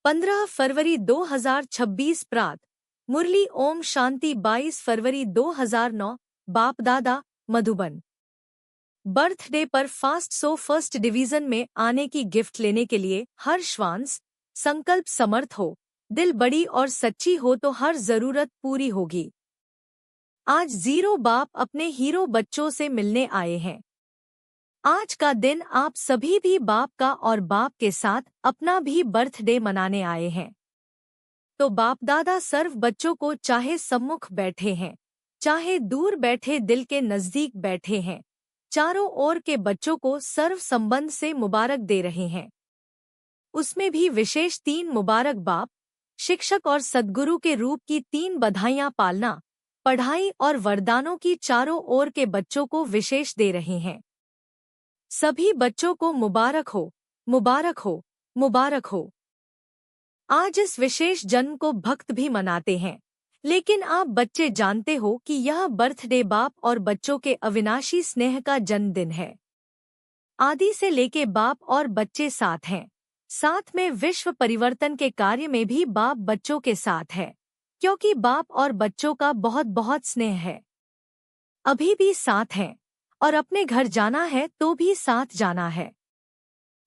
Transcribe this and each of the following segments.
15 फरवरी 2026 प्रात मुरली ओम शांति 22 फरवरी 2009 बाप दादा मधुबन। बर्थडे पर फास्ट सो फर्स्ट डिवीजन में आने की गिफ्ट लेने के लिए हर श्वांस संकल्प समर्थ हो, दिल बड़ी और सच्ची हो तो हर जरूरत पूरी होगी। आज जीरो बाप अपने हीरो बच्चों से मिलने आए हैं। आज का दिन आप सभी भी बाप का और बाप के साथ अपना भी बर्थडे मनाने आए हैं। तो बाप दादा सर्व बच्चों को चाहे सम्मुख बैठे हैं, चाहे दूर बैठे दिल के नजदीक बैठे हैं, चारों ओर के बच्चों को सर्व संबंध से मुबारक दे रहे हैं। उसमें भी विशेष 3 मुबारक बाप, शिक्षक और सद्गुरु के रूप की 3 बधाइयां पालना, पढ़ाई और वरदानों की चारों ओर के बच्चों को विशेष दे रहे हैं। सभी बच्चों को मुबारक हो, मुबारक हो, मुबारक हो। आज इस विशेष जन्म को भक्त भी मनाते हैं, लेकिन आप बच्चे जानते हो कि यह बर्थडे बाप और बच्चों के अविनाशी स्नेह का जन्मदिन है। आदि से लेके बाप और बच्चे साथ हैं। साथ में विश्व परिवर्तन के कार्य में भी बाप बच्चों के साथ है, क्योंकि बाप और बच्चों का बहुत बहुत स्नेह है। अभी भी साथ हैं और अपने घर जाना है तो भी साथ जाना है।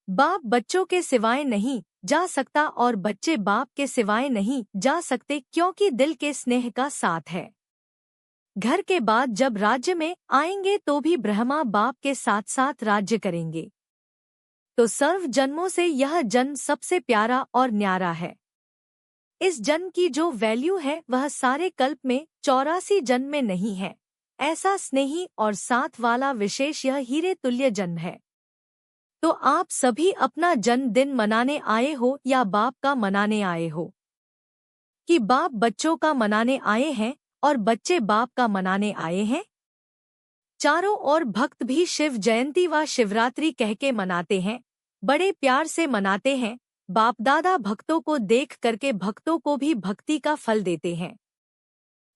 बाप बच्चों के सिवाय नहीं जा सकता और बच्चे बाप के सिवाय नहीं जा सकते, क्योंकि दिल के स्नेह का साथ है। घर के बाद जब राज्य में आएंगे तो भी ब्रह्मा बाप के साथ साथ राज्य करेंगे। तो सर्व जन्मों से यह जन्म सबसे प्यारा और न्यारा है। इस जन्म की जो वैल्यू है वह सारे कल्प में 84 जन्म में नहीं है। ऐसा स्नेही और साथ वाला विशेष यह हीरे तुल्य जन्म है। तो आप सभी अपना जन्मदिन मनाने आए हो या बाप का मनाने आए हो, कि बाप बच्चों का मनाने आए हैं और बच्चे बाप का मनाने आए हैं। चारों ओर भक्त भी शिव जयंती व शिवरात्रि कह के मनाते हैं, बड़े प्यार से मनाते हैं। बाप दादा भक्तों को देख करके भक्तों को भी भक्ति का फल देते हैं।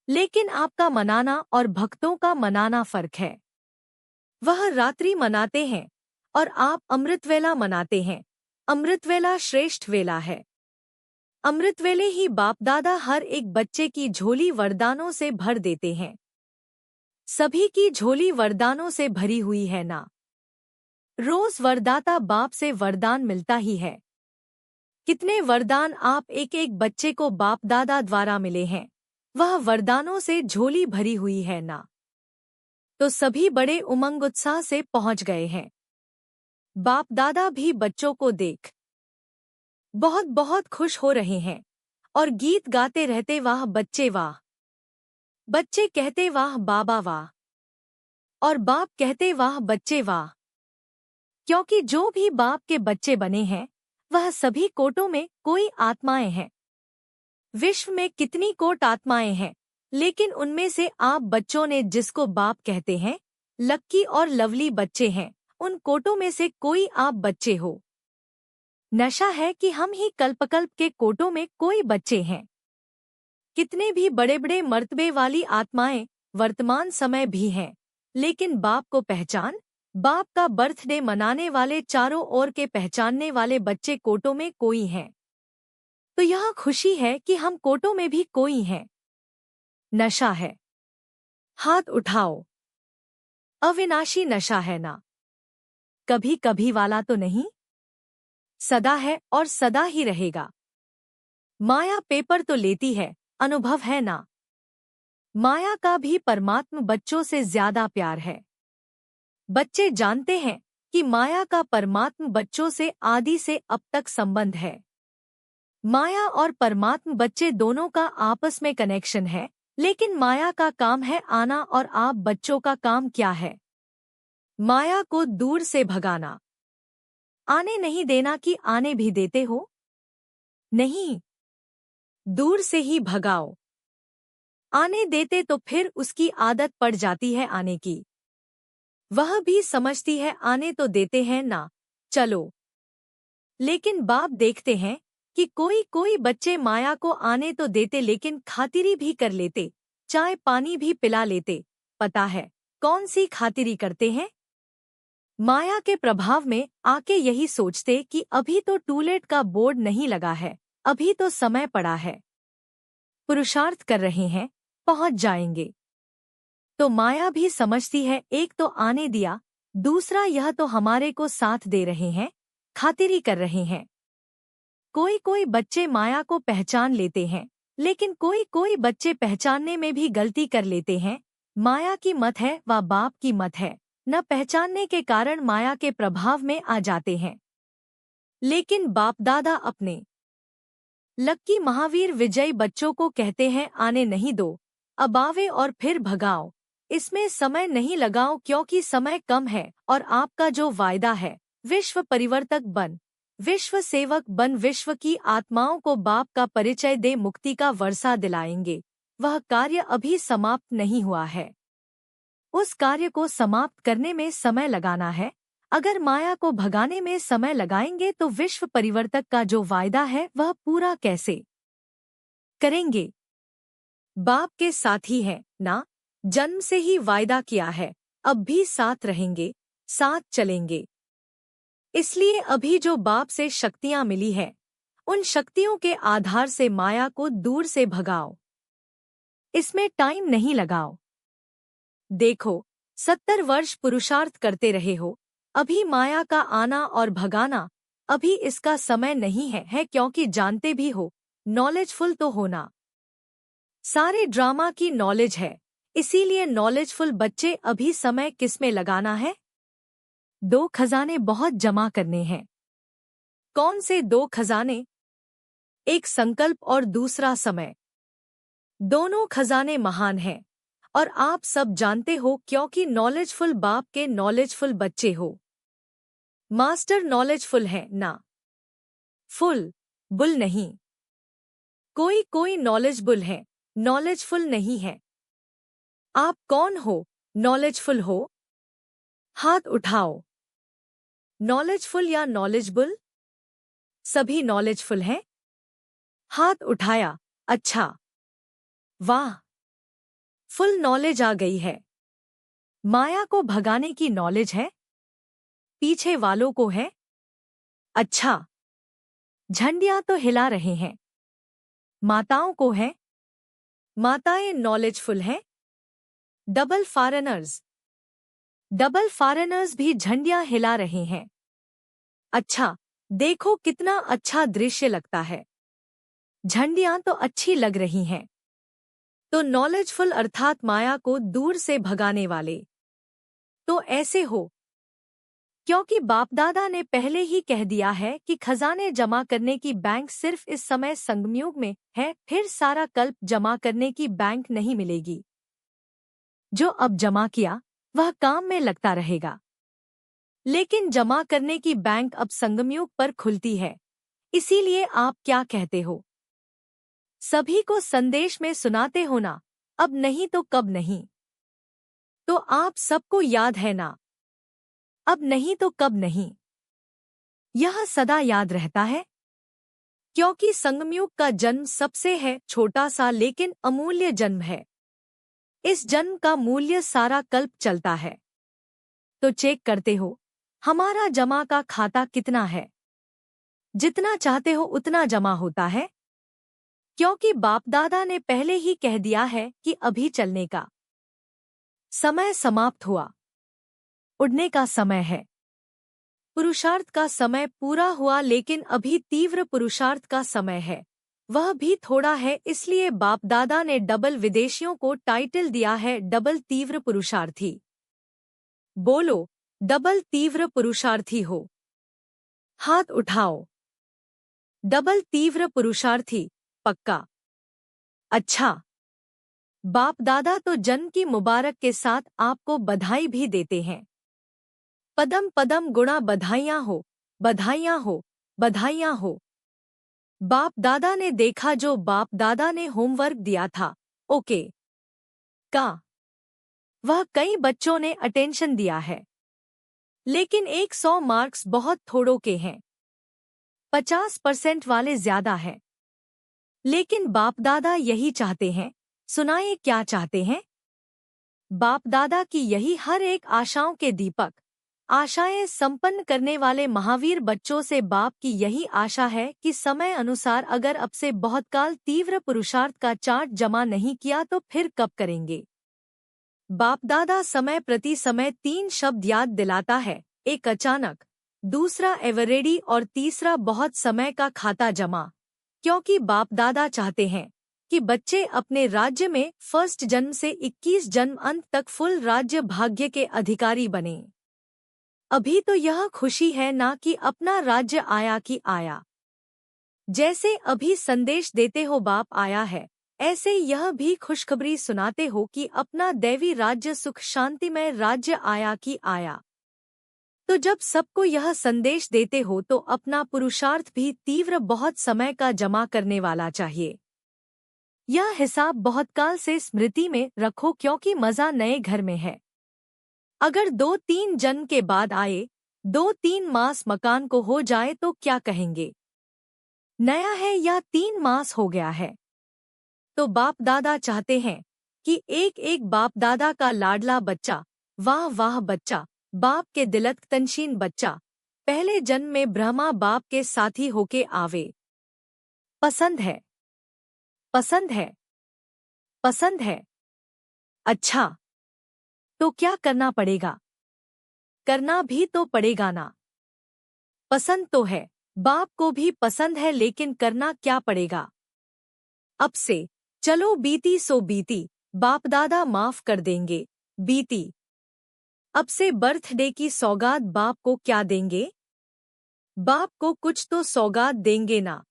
लेकिन आपका मनाना और भक्तों का मनाना फर्क है। वह रात्रि मनाते हैं और आप अमृतवेला मनाते हैं। अमृतवेला श्रेष्ठ वेला है। अमृतवेले ही बाप दादा हर एक बच्चे की झोली वरदानों से भर देते हैं। सभी की झोली वरदानों से भरी हुई है ना। रोज वरदाता बाप से वरदान मिलता ही है। कितने वरदान आप एक एक बच्चे को बाप दादा द्वारा मिले हैं, वह वरदानों से झोली भरी हुई है ना। तो सभी बड़े उमंग उत्साह से पहुंच गए हैं। बाप दादा भी बच्चों को देख बहुत बहुत खुश हो रहे हैं और गीत गाते रहते वाह बच्चे वाह। बच्चे कहते वाह बाबा वाह और बाप कहते वाह बच्चे वाह, क्योंकि जो भी बाप के बच्चे बने हैं वह सभी कोटों में कोई आत्माएं हैं। विश्व में कितनी कोट आत्माएं हैं, लेकिन उनमें से आप बच्चों ने जिसको बाप कहते हैं, लक्की और लवली बच्चे हैं, उन कोटों में से कोई आप बच्चे हो। नशा है कि हम ही कल्पकल्प के कोटों में कोई बच्चे हैं। कितने भी बड़े बड़े मर्तबे वाली आत्माएं वर्तमान समय भी हैं, लेकिन बाप को पहचान, बाप का बर्थडे मनाने वाले चारों ओर के पहचानने वाले बच्चे कोटों में कोई हैं। तो यह खुशी है कि हम कोटों में भी कोई हैं। नशा है, हाथ उठाओ। अविनाशी नशा है ना, कभी कभी वाला तो नहीं, सदा है और सदा ही रहेगा। माया पेपर तो लेती है, अनुभव है ना। माया का भी परमात्म बच्चों से ज्यादा प्यार है। बच्चे जानते हैं कि माया का परमात्म बच्चों से आदि से अब तक संबंध है। माया और परमात्म बच्चे दोनों का आपस में कनेक्शन है, लेकिन माया का काम है आना और आप बच्चों का काम क्या है? माया को दूर से भगाना। आने नहीं देना कि आने भी देते हो? नहीं, दूर से ही भगाओ। आने देते तो फिर उसकी आदत पड़ जाती है आने की। वह भी समझती है आने तो देते हैं ना, चलो। लेकिन बाप देखते हैं कि कोई कोई बच्चे माया को आने तो देते लेकिन खातिरी भी कर लेते, चाय पानी भी पिला लेते। पता है कौन सी खातिरी करते हैं? माया के प्रभाव में आके यही सोचते कि अभी तो टूलेट का बोर्ड नहीं लगा है, अभी तो समय पड़ा है। पुरुषार्थ कर रहे हैं, पहुंच जाएंगे। तो माया भी समझती है, एक तो आने दिया, दूसरा यह तो हमारे को साथ दे रहे हैं, खातिरी कर रहे हैं। कोई कोई बच्चे माया को पहचान लेते हैं, लेकिन कोई कोई बच्चे पहचानने में भी गलती कर लेते हैं। माया की मत है व बाप की मत है, न पहचानने के कारण माया के प्रभाव में आ जाते हैं। लेकिन बाप दादा अपने लक्की महावीर विजयी बच्चों को कहते हैं, आने नहीं दो, अब आवे और फिर भगाओ। इसमें समय नहीं लगाओ क्योंकि समय कम है और आपका जो वायदा है, विश्व परिवर्तक बन, विश्व सेवक बन, विश्व की आत्माओं को बाप का परिचय दे, मुक्ति का वर्षा दिलाएंगे। वह कार्य अभी समाप्त नहीं हुआ है। उस कार्य को समाप्त करने में समय लगाना है। अगर माया को भगाने में समय लगाएंगे तो विश्व परिवर्तक का जो वायदा है वह पूरा कैसे करेंगे? बाप के साथी है ना, जन्म से ही वायदा किया है, अब भी साथ रहेंगे, साथ चलेंगे। इसलिए अभी जो बाप से शक्तियां मिली है, उन शक्तियों के आधार से माया को दूर से भगाओ। इसमें टाइम नहीं लगाओ। देखो, 70 वर्ष पुरुषार्थ करते रहे हो, अभी माया का आना और भगाना, अभी इसका समय नहीं है क्योंकि जानते भी हो, नॉलेजफुल तो होना। सारे ड्रामा की नॉलेज है, इसीलिए नॉलेजफुल बच्चे अभी समय किसमें लगाना है? 2 खजाने बहुत जमा करने हैं। कौन से 2 खजाने? एक संकल्प और दूसरा समय। दोनों खजाने महान हैं और आप सब जानते हो क्योंकि नॉलेजफुल बाप के नॉलेजफुल बच्चे हो। मास्टर नॉलेजफुल है ना, फुल बुल नहीं। कोई कोई नॉलेजबुल है, नॉलेजफुल नहीं है। आप कौन हो, नॉलेजफुल हो? हाथ उठाओ। नॉलेजफुल या नॉलेजबुल? सभी नॉलेजफुल हैं। हाथ उठाया, अच्छा, वाह, फुल नॉलेज आ गई है। माया को भगाने की नॉलेज है, पीछे वालों को है। अच्छा, झंडियां तो हिला रहे हैं। माताओं को है, माताएं नॉलेजफुल हैं। डबल फॉरेनर्स भी झंडियां हिला रहे हैं। अच्छा, देखो कितना अच्छा दृश्य लगता है। झंडियां तो अच्छी लग रही हैं। तो नॉलेजफुल अर्थात माया को दूर से भगाने वाले तो ऐसे हो, क्योंकि बाप दादा ने पहले ही कह दिया है कि खजाने जमा करने की बैंक सिर्फ इस समय संगमयुग में है, फिर सारा कल्प जमा करने की बैंक नहीं मिलेगी। जो अब जमा किया वह काम में लगता रहेगा, लेकिन जमा करने की बैंक अब संगमयुग पर खुलती है। इसीलिए आप क्या कहते हो? सभी को संदेश में सुनाते हो ना, अब नहीं तो कब नहीं। तो आप सबको याद है ना, अब नहीं तो कब नहीं। यह सदा याद रहता है, क्योंकि संगमयुग का जन्म सबसे है छोटा सा लेकिन अमूल्य जन्म है। इस जन्म का मूल्य सारा कल्प चलता है। तो चेक करते हो हमारा जमा का खाता कितना है? जितना चाहते हो उतना जमा होता है, क्योंकि बाप दादा ने पहले ही कह दिया है कि अभी चलने का समय समाप्त हुआ, उड़ने का समय है। पुरुषार्थ का समय पूरा हुआ, लेकिन अभी तीव्र पुरुषार्थ का समय है, वह भी थोड़ा है। इसलिए बाप दादा ने डबल विदेशियों को टाइटल दिया है, डबल तीव्र पुरुषार्थी। बोलो, डबल तीव्र पुरुषार्थी हो। हाथ उठाओ। डबल तीव्र पुरुषार्थी, पक्का? अच्छा, बाप दादा तो जन्म की मुबारक के साथ आपको बधाई भी देते हैं। पदम पदम गुणा बधाइयां हो, बधाइयां हो, बधाइयां हो। बाप दादा ने देखा जो बाप दादा ने होमवर्क दिया था, ओके का, वह कई बच्चों ने अटेंशन दिया है, लेकिन 100 मार्क्स बहुत थोड़ों के हैं। 50% वाले ज्यादा हैं। लेकिन बाप दादा यही चाहते हैं। सुनाए क्या चाहते हैं? बाप दादा की यही हर एक आशाओं के दीपक, आशाएं संपन्न करने वाले महावीर बच्चों से बाप की यही आशा है कि समय अनुसार अगर अब से बहुत काल तीव्र पुरुषार्थ का चार्ट जमा नहीं किया तो फिर कब करेंगे। बाप दादा समय प्रति समय 3 शब्द याद दिलाता है, एक अचानक, दूसरा एवर रेडी और तीसरा बहुत समय का खाता जमा। क्योंकि बाप दादा चाहते हैं कि बच्चे अपने राज्य में फर्स्ट जन्म से 21 जन्म अंत तक फुल राज्य भाग्य के अधिकारी बने। अभी तो यह खुशी है ना कि अपना राज्य आया कि आया। जैसे अभी संदेश देते हो बाप आया है, ऐसे यह भी खुशखबरी सुनाते हो कि अपना दैवी राज्य सुख शांतिमय राज्य आया कि आया। तो जब सबको यह संदेश देते हो तो अपना पुरुषार्थ भी तीव्र बहुत समय का जमा करने वाला चाहिए। यह हिसाब बहुत काल से स्मृति में रखो क्योंकि मजा नए घर में है। अगर 2-3 जन्म के बाद आए, 2-3 मास मकान को हो जाए तो क्या कहेंगे, नया है या 3 मास हो गया है। तो बाप दादा चाहते हैं कि एक एक बाप दादा का लाडला बच्चा, वाह वाह बच्चा, बाप के दिलक तनशीन बच्चा, पहले जन्म में ब्रह्मा बाप के साथी होके आवे। पसंद है, पसंद है, पसंद है। अच्छा, तो क्या करना पड़ेगा, करना भी तो पड़ेगा ना। पसंद तो है, बाप को भी पसंद है, लेकिन करना क्या पड़ेगा। अब से चलो बीती सो बीती, बाप दादा माफ कर देंगे, बीती। अब से बर्थडे की सौगात बाप को क्या देंगे, बाप को कुछ तो सौगात देंगे ना।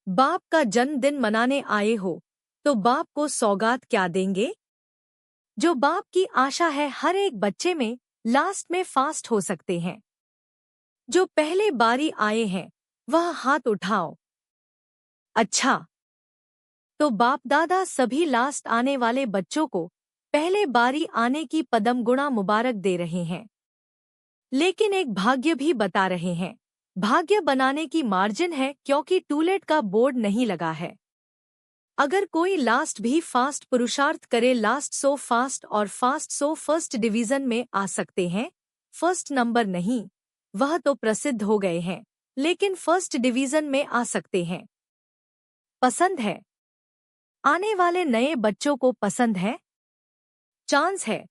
बाप का जन्मदिन मनाने आए हो तो बाप को सौगात क्या देंगे। जो बाप की आशा है हर एक बच्चे में लास्ट में फास्ट हो सकते हैं। जो पहले बारी आए हैं वह हाथ उठाओ। अच्छा, तो बाप दादा सभी लास्ट आने वाले बच्चों को पहले बारी आने की पदम गुणा मुबारक दे रहे हैं, लेकिन एक भाग्य भी बता रहे हैं। भाग्य बनाने की मार्जिन है क्योंकि टूलेट का बोर्ड नहीं लगा है। अगर कोई लास्ट भी फास्ट पुरुषार्थ करे, लास्ट सो फास्ट और फास्ट सो फर्स्ट डिवीजन में आ सकते हैं। फर्स्ट नंबर नहीं, वह तो प्रसिद्ध हो गए हैं, लेकिन फर्स्ट डिवीजन में आ सकते हैं। पसंद है, आने वाले नए बच्चों को पसंद है, चांस है।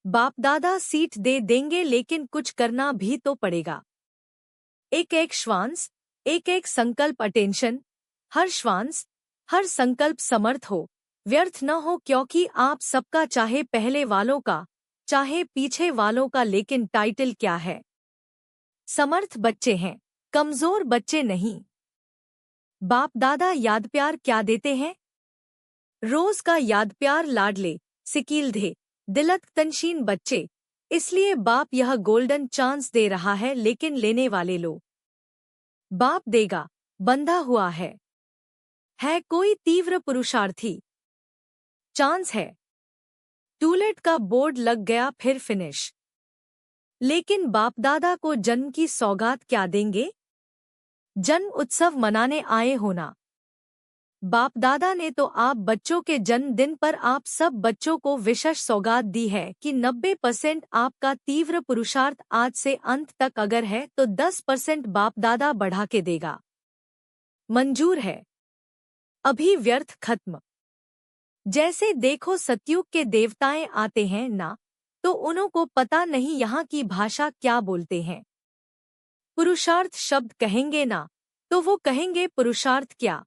बाप दादा सीट दे देंगे, लेकिन कुछ करना भी तो पड़ेगा। एक एक श्वास, एक एक संकल्प, अटेंशन, हर श्वास, हर संकल्प समर्थ हो, व्यर्थ न हो, क्योंकि आप सबका, चाहे पहले वालों का चाहे पीछे वालों का, लेकिन टाइटल क्या है, समर्थ बच्चे हैं, कमजोर बच्चे नहीं। बाप दादा याद प्यार क्या देते हैं, रोज का याद प्यार, लाडले सिकीलधे दिलक तनशीन बच्चे। इसलिए बाप यह गोल्डन चांस दे रहा है, लेकिन लेने वाले लो। बाप देगा, बंधा हुआ है कोई तीव्र पुरुषार्थी, चांस है। टूलेट का बोर्ड लग गया फिर फिनिश। लेकिन बाप दादा को जन्म की सौगात क्या देंगे, जन्म उत्सव मनाने आए होना। बाप दादा ने तो आप बच्चों के जन्मदिन पर आप सब बच्चों को विशेष सौगात दी है कि 90% आपका तीव्र पुरुषार्थ आज से अंत तक अगर है तो 10% बाप दादा बढ़ा के देगा। मंजूर है, अभी व्यर्थ खत्म। जैसे देखो सतयुग के देवताएं आते हैं ना, तो उन्हों को पता नहीं यहाँ की भाषा क्या बोलते हैं। पुरुषार्थ शब्द कहेंगे ना, तो वो कहेंगे पुरुषार्थ क्या,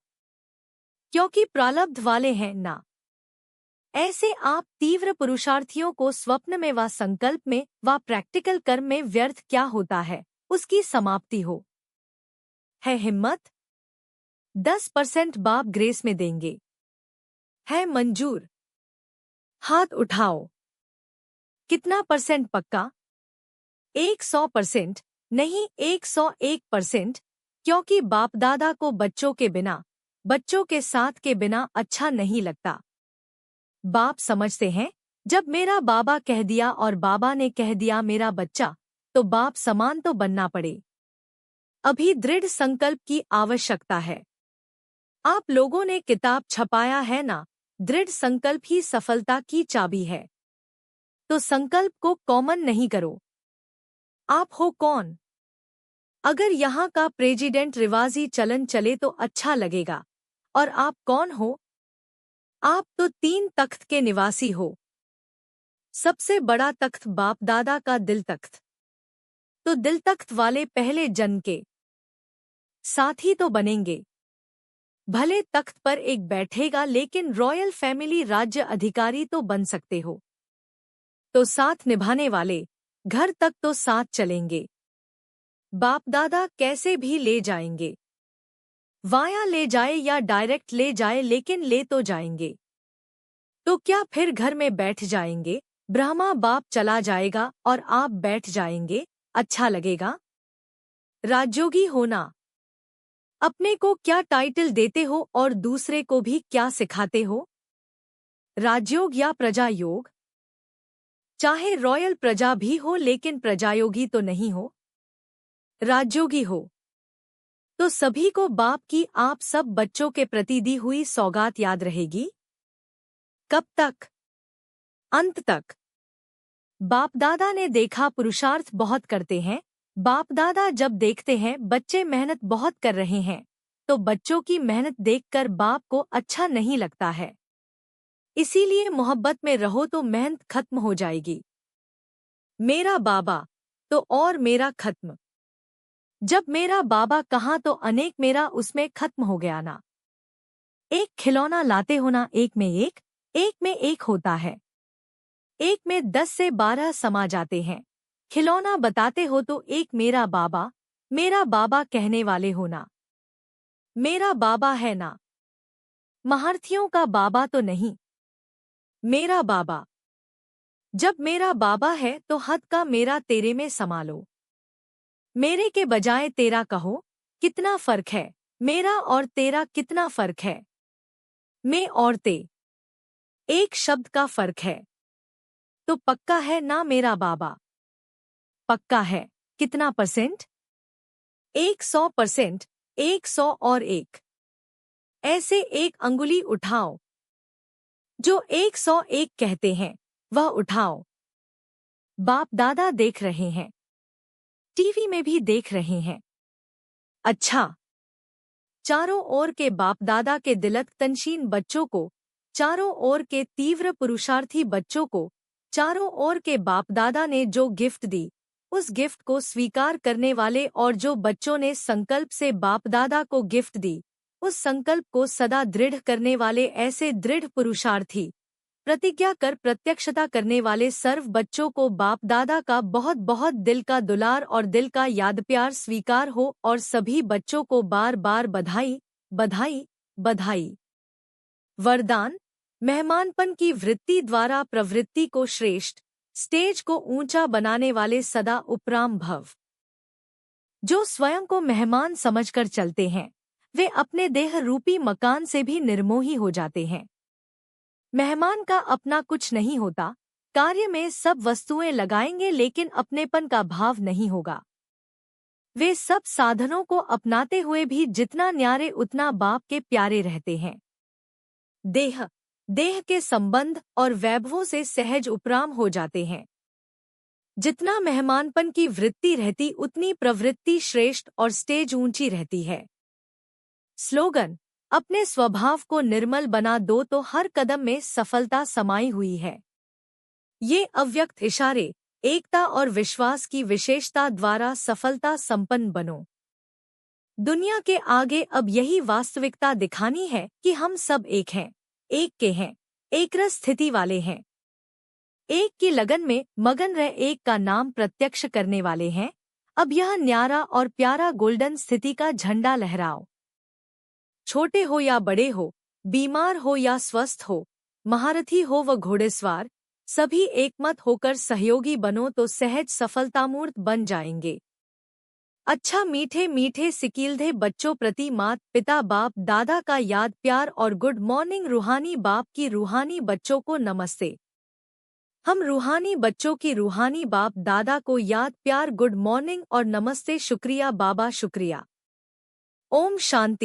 क्योंकि प्रारब्ध वाले हैं ना। ऐसे आप तीव्र पुरुषार्थियों को स्वप्न में व संकल्प में व प्रैक्टिकल कर्म में व्यर्थ क्या होता है, उसकी समाप्ति हो। है हिम्मत, 10% बाप ग्रेस में देंगे। है मंजूर, हाथ उठाओ। कितना परसेंट पक्का, 100% नहीं, 101%, क्योंकि बाप दादा को बच्चों के बिना, बच्चों के साथ के बिना अच्छा नहीं लगता। बाप समझते हैं जब मेरा बाबा कह दिया और बाबा ने कह दिया मेरा बच्चा, तो बाप समान तो बनना पड़े। अभी दृढ़ संकल्प की आवश्यकता है। आप लोगों ने किताब छपाया है ना, दृढ़ संकल्प ही सफलता की चाबी है। तो संकल्प को कॉमन नहीं करो, आप हो कौन? अगर यहाँ का प्रेसिडेंट रिवाजी चलन चले तो अच्छा लगेगा। और आप कौन हो? आप तो 3 तख्त के निवासी हो। सबसे बड़ा तख्त बाप दादा का दिल तख्त। तो दिल तख्त वाले पहले जन्म के साथी तो बनेंगे। भले तख्त पर एक बैठेगा लेकिन रॉयल फैमिली राज्य अधिकारी तो बन सकते हो। तो साथ निभाने वाले घर तक तो साथ चलेंगे। बाप दादा कैसे भी ले जाएंगे। वाया ले जाए या डायरेक्ट ले जाए लेकिन ले तो जाएंगे। तो क्या फिर घर में बैठ जाएंगे? ब्रह्मा बाप चला जाएगा और आप बैठ जाएंगे, अच्छा लगेगा? राजयोगी होना। अपने को क्या टाइटल देते हो और दूसरे को भी क्या सिखाते हो? राजयोग या प्रजा योग? चाहे रॉयल प्रजा भी हो लेकिन प्रजायोगी तो नहीं हो। राजयोगी हो तो सभी को बाप की आप सब बच्चों के प्रति दी हुई सौगात याद रहेगी। कब तक? अंत तक। बाप दादा ने देखा पुरुषार्थ बहुत करते हैं। बाप दादा जब देखते हैं बच्चे मेहनत बहुत कर रहे हैं तो बच्चों की मेहनत देखकर बाप को अच्छा नहीं लगता है। इसीलिए मोहब्बत में रहो तो मेहनत खत्म हो जाएगी। मेरा बाबा तो और मेरा खत्म। जब मेरा बाबा कहाँ तो अनेक मेरा उसमें खत्म हो गया ना। एक खिलौना लाते हो ना, एक में एक होता है। एक में 10 से 12 समा जाते हैं। खिलौना बताते हो तो एक मेरा बाबा कहने वाले हो ना। मेरा बाबा है ना, महारथियों का बाबा तो नहीं। मेरा बाबा। जब मेरा बाबा है तो हद का मेरा तेरे में समा लो। मेरे के बजाय तेरा कहो, कितना फर्क है। मेरा और तेरा कितना फर्क है। मैं और ते एक शब्द का फर्क है। तो पक्का है ना मेरा बाबा? पक्का है। कितना %? 100%। 100 और 1। ऐसे एक अंगुली उठाओ। जो 101 कहते हैं वह उठाओ। बाप दादा देख रहे हैं, टीवी में भी देख रहे हैं। अच्छा, चारों ओर के बाप दादा के दिलक तनशीन बच्चों को, चारों ओर के तीव्र पुरुषार्थी बच्चों को, चारों ओर के बाप दादा ने जो गिफ्ट दी उस गिफ्ट को स्वीकार करने वाले और जो बच्चों ने संकल्प से बाप दादा को गिफ्ट दी उस संकल्प को सदा दृढ़ करने वाले ऐसे दृढ़ पुरुषार्थी, प्रतिज्ञा कर प्रत्यक्षता करने वाले सर्व बच्चों को बाप दादा का बहुत बहुत दिल का दुलार और दिल का याद प्यार स्वीकार हो और सभी बच्चों को बार बार बधाई बधाई बधाई। वरदान। मेहमानपन की वृत्ति द्वारा प्रवृत्ति को श्रेष्ठ, स्टेज को ऊंचा बनाने वाले सदा उपराम भव। जो स्वयं को मेहमान समझकर चलते हैं वे अपने देह रूपी मकान से भी निर्मोही हो जाते हैं। मेहमान का अपना कुछ नहीं होता। कार्य में सब वस्तुएं लगाएंगे लेकिन अपनेपन का भाव नहीं होगा। वे सब साधनों को अपनाते हुए भी जितना न्यारे उतना बाप के प्यारे रहते हैं। देह के संबंध और वैभवों से सहज उपराम हो जाते हैं। जितना मेहमानपन की वृत्ति रहती उतनी प्रवृत्ति श्रेष्ठ और स्टेज ऊंची रहती है। स्लोगन। अपने स्वभाव को निर्मल बना दो तो हर कदम में सफलता समाई हुई है। ये अव्यक्त इशारे, एकता और विश्वास की विशेषता द्वारा सफलता संपन्न बनो। दुनिया के आगे अब यही वास्तविकता दिखानी है कि हम सब एक हैं, एक के हैं, एक रस स्थिति वाले हैं। एक की लगन में मगन रह एक का नाम प्रत्यक्ष करने वाले हैं। अब यह न्यारा और प्यारा गोल्डन स्थिति का झंडा लहराओ। छोटे हो या बड़े हो, बीमार हो या स्वस्थ हो, महारथी हो व घोड़ेसवार, सभी एकमत होकर सहयोगी बनो तो सहज सफलतामूर्त बन जाएंगे। अच्छा, मीठे मीठे सिकीलधे बच्चों प्रति मात पिता बाप दादा का याद प्यार और गुड मॉर्निंग। रूहानी बाप की रूहानी बच्चों को नमस्ते। हम रूहानी बच्चों की रूहानी बाप दादा को याद प्यार गुड मॉर्निंग और नमस्ते। शुक्रिया बाबा, शुक्रिया। ओम शांति।